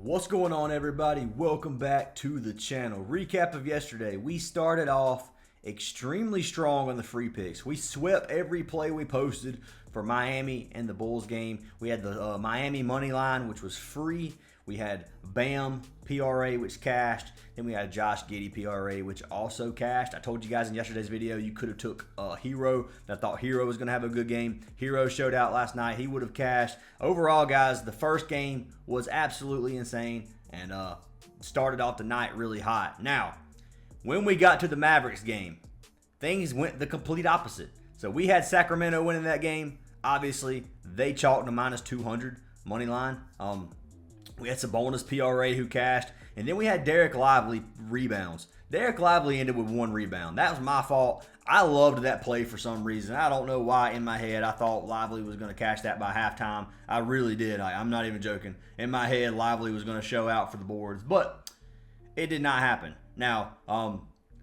What's going on, everybody? Welcome back to the channel. Recap of yesterday. We started off extremely strong on the free picks. We swept every play we posted for Miami and the Bulls game. We had the Miami money line, which was free. We had Bam PRA, which cashed. Then we had Josh Giddey PRA, which also cashed. I told you guys in yesterday's video you could have took Hero. I thought Hero was going to have a good game. Hero showed out last night. He would have cashed. Overall, guys, the first game was absolutely insane and started off the night really hot. Now, when we got to the Mavericks game, things went the complete opposite. So we had Sacramento winning that game. Obviously, they chalked a minus 200 money line. We had Sabonis PRA who cashed. And then we had Derek Lively rebounds. Derek Lively ended with 1 rebound. That was my fault. I loved that play for some reason. I don't know why in my head I thought Lively was going to cash that by halftime. I really did. I'm not even joking. In my head, Lively was going to show out for the boards. But it did not happen. Now,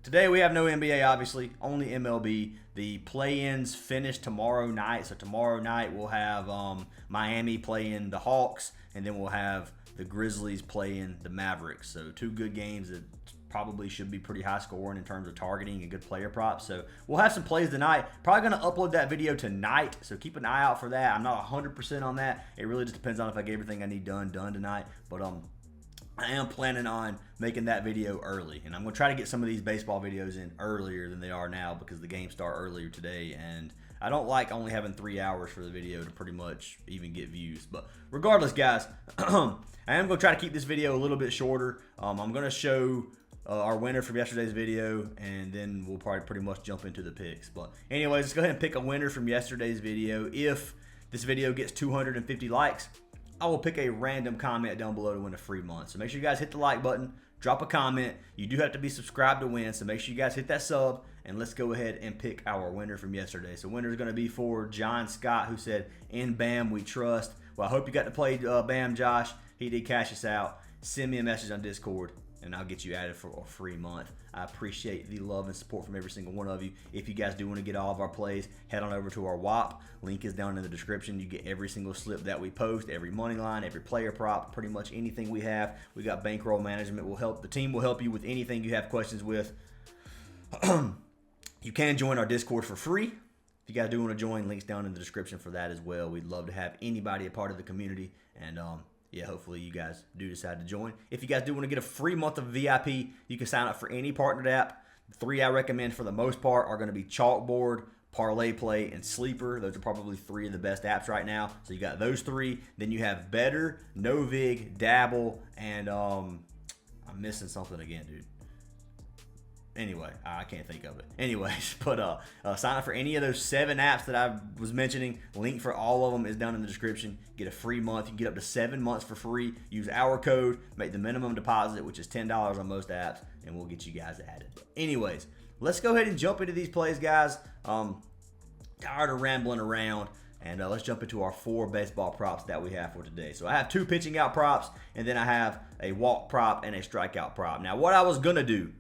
today we have no NBA, obviously. Only MLB. The play-ins finish tomorrow night. So tomorrow night we'll have Miami playing the Hawks. And then we'll have the Grizzlies playing the Mavericks. So 2 good games that probably should be pretty high scoring in terms of targeting and good player props. So we'll have some plays tonight. Probably going to upload that video tonight. So keep an eye out for that. I'm not 100% on that. It really just depends on if I get everything I need done tonight. But I am planning on making that video early. And I'm going to try to get some of these baseball videos in earlier than they are now because the games start earlier today. And I don't like only having 3 hours for the video to pretty much even get views. But regardless, guys, I am going to try to keep this video a little bit shorter. I'm going to show our winner from yesterday's video, and then we'll probably pretty much jump into the picks. But anyways, let's go ahead and pick a winner from yesterday's video. If this video gets 250 likes, I will pick a random comment down below to win a free month. So make sure you guys hit the like button, drop a comment. You do have to be subscribed to win, so make sure you guys hit that sub, and let's go ahead and pick our winner from yesterday. So winner is going to be for John Scott, who said, "In Bam we trust." Well, I hope you got to play Bam, Josh. He did cash us out. Send me a message on Discord, and I'll get you added for a free month. I appreciate the love and support from every single one of you. If you guys do want to get all of our plays, head on over to our WAP. Link is down in the description. You get every single slip that we post, every money line, every player prop, pretty much anything we have. We got bankroll management. The team will help you with anything you have questions with. You can join our Discord for free. If you guys do want to join, links down in the description for that as well. We'd love to have anybody a part of the community. And yeah, hopefully you guys do decide to join. If you guys do want to get a free month of VIP, you can sign up for any partnered app. The 3 I recommend for the most part are going to be CHALKBOARD, Parlay Play, and Sleeper. Those are probably 3 of the best apps right now. So you got those 3. Then you have Better, NOVIG, Dabble, and I'm missing something again, dude. Anyway, I can't think of it. Anyways, but sign up for any of those 7 apps that I was mentioning. Link for all of them is down in the description. Get a free month. You can get up to 7 months for free. Use our code. Make the minimum deposit, which is $10 on most apps, and we'll get you guys added. But anyways, let's go ahead and jump into these plays, guys. Tired of rambling around, and let's jump into our 4 baseball props that we have for today. So I have 2 pitching out props, and then I have a walk prop and a strikeout prop. Now, what I was going to do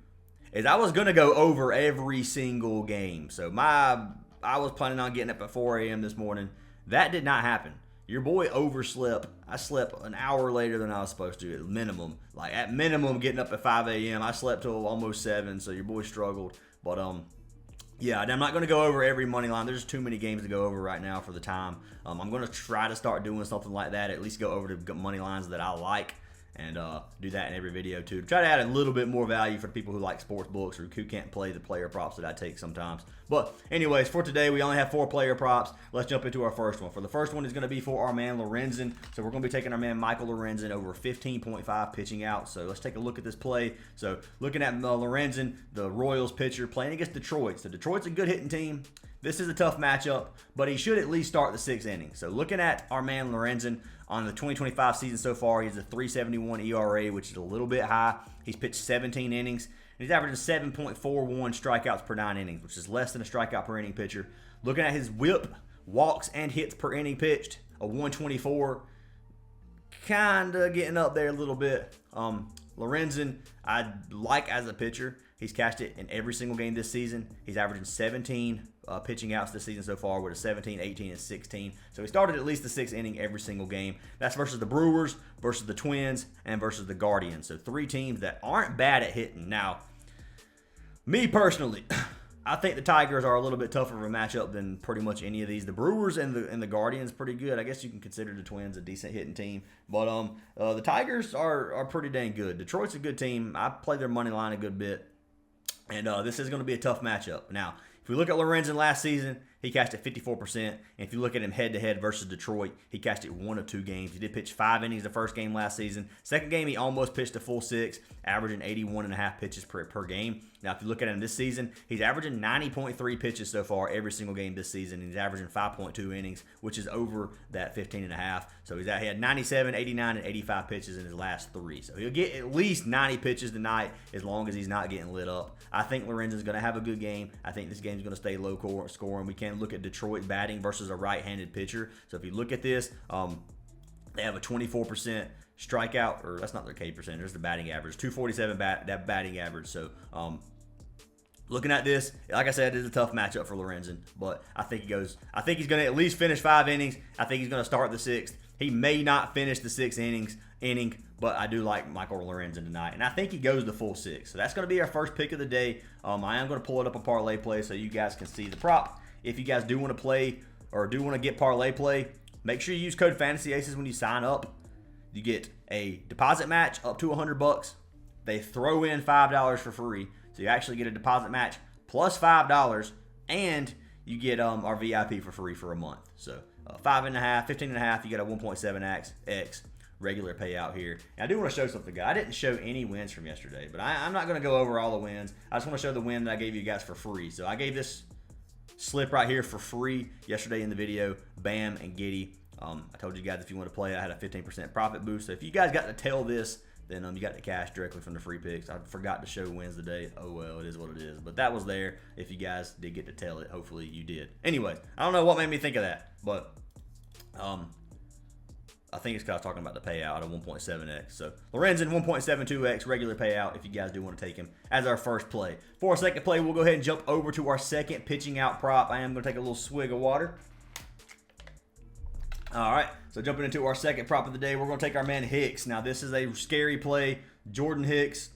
is I was going to go over every single game. So I was planning on getting up at 4 a.m. this morning. That did not happen. Your boy overslept. I slept an hour later than I was supposed to at minimum. Like at minimum getting up at 5 a.m. I slept till almost 7, so your boy struggled. But yeah, I'm not going to go over every money line. There's too many games to go over right now for the time. I'm going to try to start doing something like that, at least go over the money lines that I like. And do that in every video too. Try to add a little bit more value for people who like sports books or who can't play the player props that I take sometimes. But anyways, for today, we only have 4 player props. Let's jump into our first one. For the first one is going to be for our man Lorenzen. So we're going to be taking our man Michael Lorenzen over 15.5 pitching out. So let's take a look at this play. So looking at Lorenzen, the Royals pitcher, playing against Detroit. So Detroit's a good hitting team. This is a tough matchup, but he should at least start the 6th inning. So looking at our man Lorenzen on the 2025 season so far, he's a 3.71 ERA, which is a little bit high. He's pitched 17 innings, and he's averaging 7.41 strikeouts per 9 innings, which is less than a strikeout per inning pitcher. Looking at his whip, walks, and hits per inning pitched, a 124, kind of getting up there a little bit. Lorenzen, I like as a pitcher. He's cashed it in every single game this season. He's averaging 17 pitching outs this season so far with a 17, 18, and 16. So he started at least the 6th inning every single game. That's versus the Brewers, versus the Twins, and versus the Guardians. So 3 teams that aren't bad at hitting. Now, me personally, I think the Tigers are a little bit tougher of a matchup than pretty much any of these. The Brewers and the Guardians pretty good. I guess you can consider the Twins a decent hitting team. But the Tigers are pretty dang good. Detroit's a good team. I play their money line a good bit. And this is going to be a tough matchup. Now, if we look at Lorenzen last season, he cashed at 54%. And if you look at him head-to-head versus Detroit, he cashed it 1 of 2 games. He did pitch 5 innings the first game last season. Second game, he almost pitched a full 6, averaging 81.5 pitches per game. Now, if you look at him this season, he's averaging 90.3 pitches so far every single game this season. He's averaging 5.2 innings, which is over that 15.5. So he had 97, 89, and 85 pitches in his last 3. So he'll get at least 90 pitches tonight as long as he's not getting lit up. I think Lorenzen's going to have a good game. I think this game's going to stay low scoring. We can look at Detroit batting versus a right-handed pitcher. So if you look at this, they have a 24% strikeout, or that's not their K percentage, there's the batting average, 247 that batting average. So looking at this, like I said, it's a tough matchup for Lorenzen, but I think he's going to at least finish 5 innings. I think he's going to start the 6th. He may not finish the 6th inning, but I do like Michael Lorenzen tonight, and I think he goes the full 6. So that's going to be our first pick of the day. I am going to pull it up a parlay play so you guys can see the prop. If you guys do want to play or do want to get parlay play, make sure you use code FANTASYACES when you sign up. You get a deposit match up to $100. They throw in $5 for free, so you actually get a deposit match plus $5, and you get our VIP for free for a month. So 5.5, 15.5, you get a 1.7x regular payout here. And I do want to show something, guys. I didn't show any wins from yesterday, but I'm not going to go over all the wins. I just want to show the win that I gave you guys for free. So I gave this slip right here for free yesterday in the video. Bam and Giddy. I told you guys if you want to play, I had a 15% profit boost. So if you guys got to tail this, then you got the cash directly from the free picks. I forgot to show wins today. Oh well, it is what it is. But that was there. If you guys did get to tail it, hopefully you did. Anyways, I don't know what made me think of that, but I think it's because I was talking about the payout of 1.7x. So Lorenzen 1.72x regular payout if you guys do want to take him as our first play. For our second play, we'll go ahead and jump over to our second pitching out prop. I am going to take a little swig of water. All right, so jumping into our second prop of the day, we're going to take our man Hicks. Now, this is a scary play. Jordan Hicks,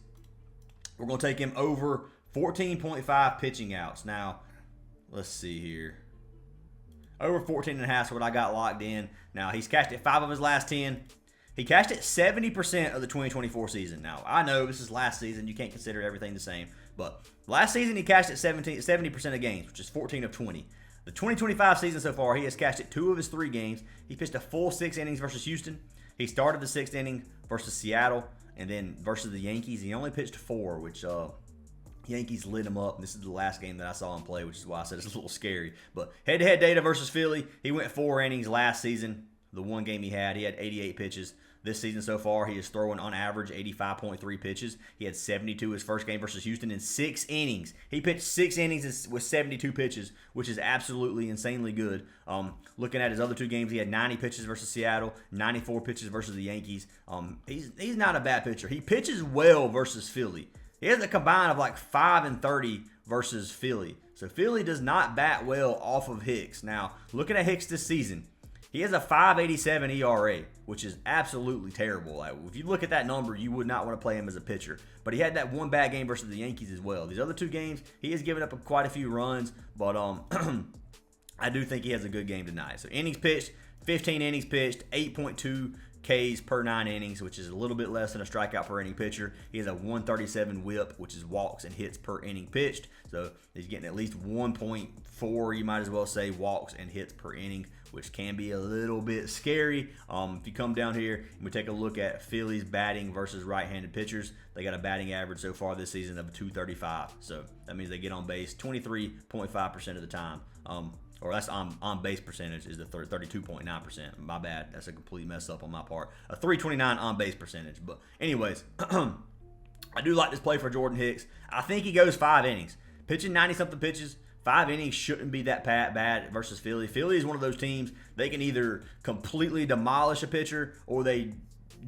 we're going to take him over 14.5 pitching outs. Now, let's see here. Over 14.5 is what I got locked in. Now, he's cashed it 5 of his last 10. He cashed it 70% of the 2024 season. Now, I know this is last season. You can't consider everything the same. But last season, he cashed it 70% of games, which is 14 of 20. The 2025 season so far, he has cashed it 2 of his 3 games. He pitched a full 6 innings versus Houston. He started the 6th inning versus Seattle, and then versus the Yankees, he only pitched 4, which Yankees lit him up. This is the last game that I saw him play, which is why I said it's a little scary. But head-to-head data versus Philly, he went 4 innings last season. The one game he had 88 pitches. This season so far, he is throwing on average 85.3 pitches. He had 72 his first game versus Houston in 6 innings. He pitched 6 innings with 72 pitches, which is absolutely insanely good. Looking at his other 2 games, he had 90 pitches versus Seattle, 94 pitches versus the Yankees. He's not a bad pitcher. He pitches well versus Philly. He has a combine of like 5 and 30 versus Philly. So Philly does not bat well off of Hicks. Now, looking at Hicks this season, he has a 5.87 ERA, which is absolutely terrible. If you look at that number, you would not want to play him as a pitcher. But he had that one bad game versus the Yankees as well. These other 2 games, he has given up quite a few runs, but I do think he has a good game tonight. So innings pitched, 15 innings pitched, 8.2 Ks per 9 innings, which is a little bit less than a strikeout per inning pitcher. He has a 137 whip, which is walks and hits per inning pitched. So he's getting at least 1.4, you might as well say, walks and hits per inning, which can be a little bit scary. If you come down here and we take a look at Philly's batting versus right-handed pitchers, they got a batting average so far this season of 235. So that means they get on base 23.5% of the time. Or that's on base percentage is the 32.9%. My bad. That's a complete mess up on my part. A 329 on base percentage. But anyways, I do like this play for Jordan Hicks. I think he goes 5 innings. Pitching 90-something pitches, 5 innings shouldn't be that bad versus Philly. Philly is one of those teams, they can either completely demolish a pitcher or they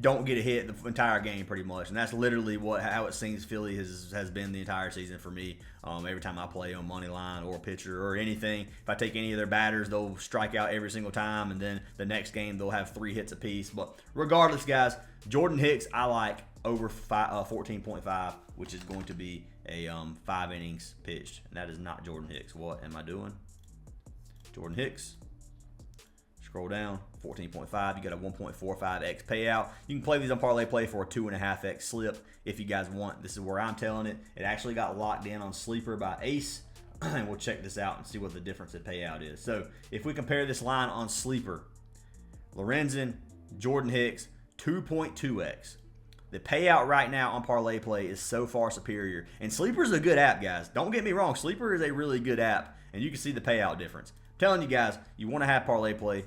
don't get a hit the entire game pretty much, and that's literally how it seems Philly has been the entire season for me. Every time I play on money line or pitcher or anything, if I take any of their batters, they'll strike out every single time, and then the next game they'll have 3 hits apiece. But regardless, guys, Jordan Hicks I like over 14.5, which is going to be a 5 innings pitched, and that is not Jordan Hicks. What am I doing? Jordan Hicks. Scroll down, 14.5. You got a 1.45x payout. You can play these on Parlay Play for a 2.5x slip if you guys want. This is where I'm telling it. It actually got locked in on Sleeper by Ace, and we'll check this out and see what the difference in payout is. So if we compare this line on Sleeper, Lorenzen, Jordan Hicks, 2.2x. The payout right now on Parlay Play is so far superior. And Sleeper is a good app, guys. Don't get me wrong. Sleeper is a really good app, and you can see the payout difference. Telling you guys, you want to have Parlay Play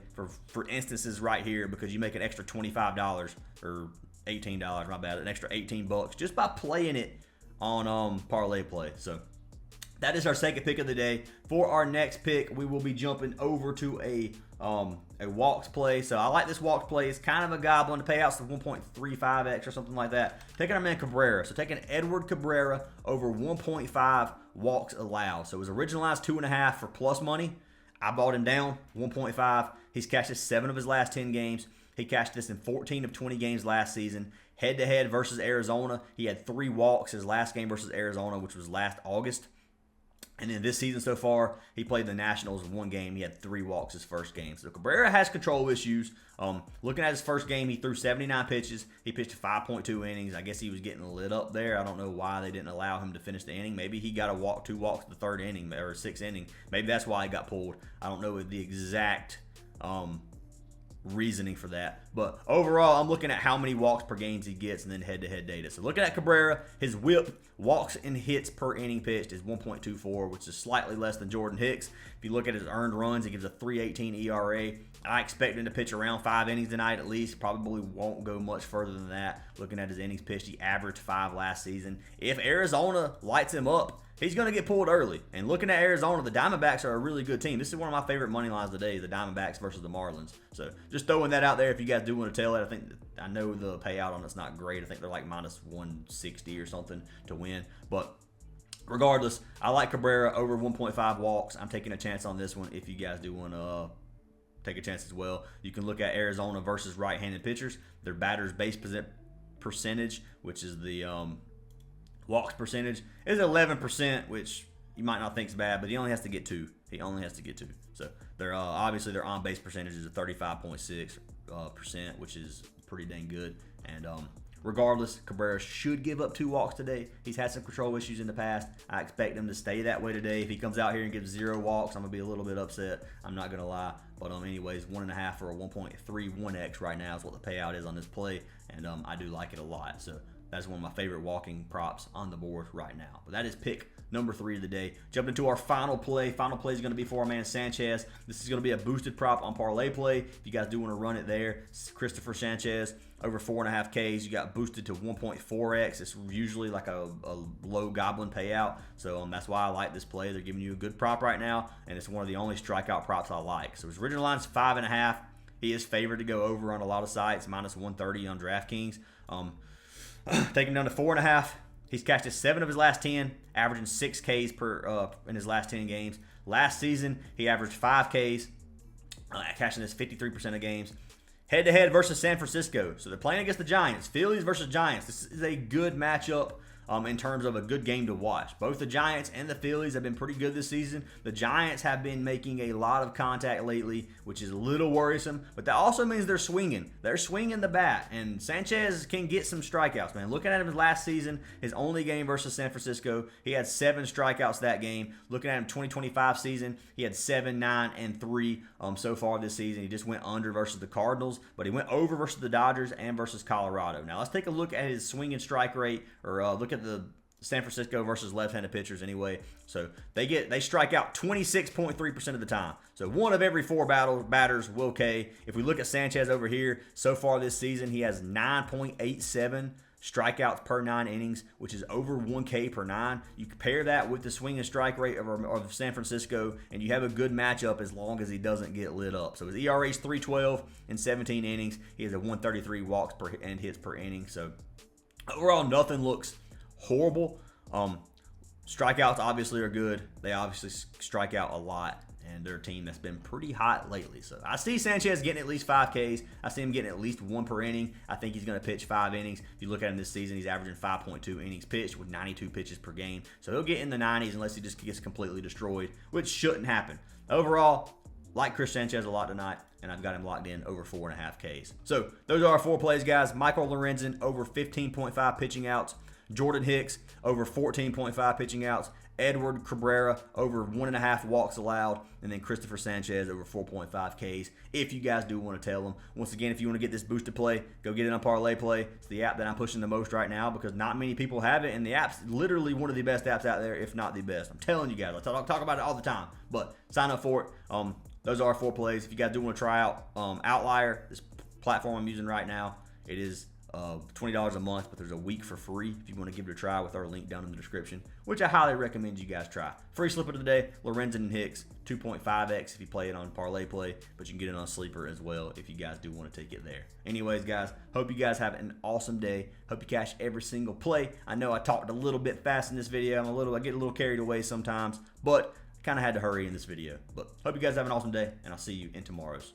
for instances right here because you make an extra $25 or $18, my bad, an extra 18 bucks just by playing it on Parlay Play. So that is our second pick of the day. For our next pick, we will be jumping over to a walks play. So I like this walks play. It's kind of a goblin. The payouts of 1.35x or something like that. Taking our man Cabrera. So taking Edward Cabrera over 1.5 walks allowed. So it was originalized 2.5 for plus money. I bought him down 1.5. He's cashed this 7 of his last 10 games. He cashed this in 14 of 20 games last season. Head-to-head versus Arizona, he had 3 walks his last game versus Arizona, which was last August. And then this season so far, he played the Nationals in 1 game. He had 3 walks his first game. So Cabrera has control issues. Looking at his first game, he threw 79 pitches. He pitched 5.2 innings. I guess he was getting lit up there. I don't know why they didn't allow him to finish the inning. Maybe he got a walk, 2 walks the 3rd inning or 6th inning. Maybe that's why he got pulled. I don't know the exact reasoning for that. But overall, I'm looking at how many walks per games he gets and then head-to-head data. So looking at Cabrera, his whip, walks and hits per inning pitched is 1.24, which is slightly less than Jordan Hicks. If you look at his earned runs, he gives a 3.18 ERA. I expect him to pitch around 5 innings tonight at least. Probably won't go much further than that. Looking at his innings pitched, he averaged 5 last season. If Arizona lights him up, he's going to get pulled early. And looking at Arizona, the Diamondbacks are a really good team. This is one of my favorite money lines today, the Diamondbacks versus the Marlins. So just throwing that out there if you guys do want to tell it. I know the payout on it's not great. I think they're like minus 160 or something to win. But regardless, I like Cabrera over 1.5 walks. I'm taking a chance on this one if you guys do want to take a chance as well. You can look at Arizona versus right-handed pitchers. Their batters base percentage, which is the walks percentage, is 11%, which you might not think is bad, but he only has to get 2. He only has to get 2. So they're obviously their on-base percentage is 35.6%, which is pretty dang good. And regardless, Cabrera should give up 2 walks today. He's had some control issues in the past. I expect him to stay that way today. If he comes out here and gives 0 walks, I'm going to be a little bit upset. I'm not going to lie. But anyways, 1.5 or a 1.31x right now is what the payout is on this play. And I do like it a lot. So that's one of my favorite walking props on the board right now. But that is pick number 3 of the day. Jumping into our final play. Final play is going to be for our man Sanchez. This is going to be a boosted prop on Parlay Play. If you guys do want to run it there, Christopher Sanchez over 4.5 Ks. You got boosted to 1.4x. It's usually like a low goblin payout. So that's why I like this play. They're giving you a good prop right now, and it's one of the only strikeout props I like. So his original line is 5.5. He is favored to go over on a lot of sites, minus 130 on DraftKings. Taking him down to 4.5. He's cashed 7 of his last 10, averaging 6 Ks per in his last 10 games. Last season, he averaged 5 Ks, cashing this 53% of games. Head-to-head versus San Francisco. So they're playing against the Giants. Phillies versus Giants. This is a good matchup in terms of a good game to watch. Both the Giants and the Phillies have been pretty good this season. The Giants have been making a lot of contact lately, which is a little worrisome, but that also means they're swinging. They're swinging the bat, and Sanchez can get some strikeouts, man. Looking at him last season, his only game versus San Francisco, he had 7 strikeouts that game. Looking at him 2025 season, he had 7, 9, and 3 so far this season. He just went under versus the Cardinals, but he went over versus the Dodgers and versus Colorado. Now let's take a look at his swing and strike rate, or look at the San Francisco versus left-handed pitchers anyway. So they strike out 26.3% of the time. So 1 of every 4 batters will K. If we look at Sanchez over here, so far this season, he has 9.87 strikeouts per 9 innings, which is over 1K per 9. You compare that with the swing and strike rate of San Francisco, and you have a good matchup as long as he doesn't get lit up. So his ERA is 3.12 in 17 innings. He has a 133 walks per and hits per inning. So overall, nothing looks horrible. Strikeouts obviously are good. They obviously strike out a lot, and they're a team that's been pretty hot lately. So I see Sanchez getting at least 5 Ks. I see him getting at least 1 per inning. I think he's going to pitch 5 innings. If you look at him this season, he's averaging 5.2 innings pitched with 92 pitches per game. So he'll get in the 90s unless he just gets completely destroyed, which shouldn't happen. Overall, like Chris Sanchez a lot tonight, and I've got him locked in over 4.5 Ks. So those are our 4 plays, guys. Michael Lorenzen over 15.5 pitching outs. Jordan Hicks over 14.5 pitching outs. Edward Cabrera over 1.5 walks allowed. And then Christopher Sanchez over 4.5 Ks. If you guys do want to tell them. Once again, if you want to get this boosted play, go get it on Parlay Play. It's the app that I'm pushing the most right now because not many people have it. And the app's literally one of the best apps out there, if not the best. I'm telling you guys. I talk about it all the time. But sign up for it. Those are our 4 plays. If you guys do want to try out OUTLIER, this platform I'm using right now, it is $20 a month, but there's a week for free if you want to give it a try with our link down in the description, which I highly recommend you guys try. Free slip of the day, Lorenzen and Hicks, 2.5x if you play it on Parlay Play, but you can get it on Sleeper as well if you guys do want to take it there. Anyways, guys, hope you guys have an awesome day. Hope you cash every single play. I know I talked a little bit fast in this video. I get a little carried away sometimes, but kind of had to hurry in this video. But hope you guys have an awesome day, and I'll see you in tomorrow's.